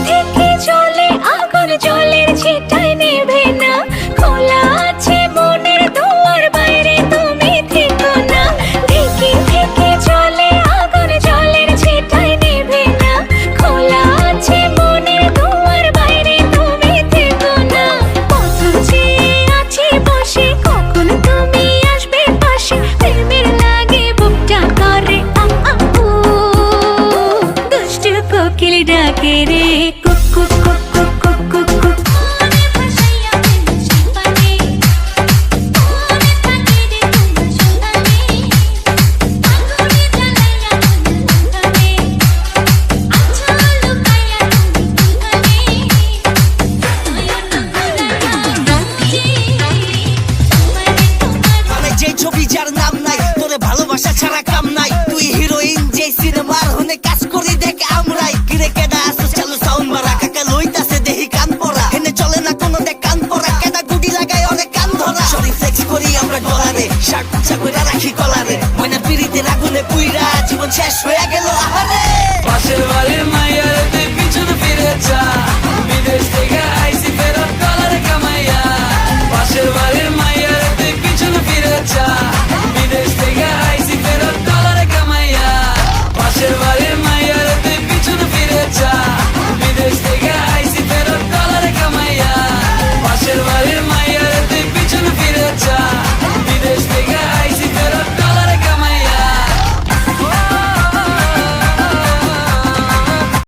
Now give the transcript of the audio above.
থেকে জলে আগুন জলের ছিটায় নেভে না, খোলা আছে মনের দুয়ার, বাইরে তুমি থেকো না। থেকে থেকে জলে আগুন জলের ছিটায় নেভে না, খোলা আছে মনের দুয়ার, বাইরে তুমি থেকো না। কত চেয়ে আছি বসে, কখন তুমি আসবে পাশে, প্রেমের লাগে বুকটা করে আ আ উ। দুষ্টু কোকিল ডাকে রে cook cook cook cook cook cook cook. মানে যে ছবি যার নাম নাই, তোরে ভালোবাসা ছাড়া কাম নাই। তুই হিরোইন যে সিনেমার হনে কাজ করি দেখ আমরাই। কিরে কেডা আসো চালু সাউন্ড মারা, কাকা লইতাছে দেহি কান পরা। হেনে চলে না কোনো দেখ কান পরা, কেডা গুডি লাগায় অনেক কান ধরা। সরি ফ্লেক্স করি আমরা ডলারে, শার্ট পুছা কইরা রাখি কলারে। ময়না পিড়িতে আগুনে পুইরা জীবন শেষ হয়ে গেল আহারে।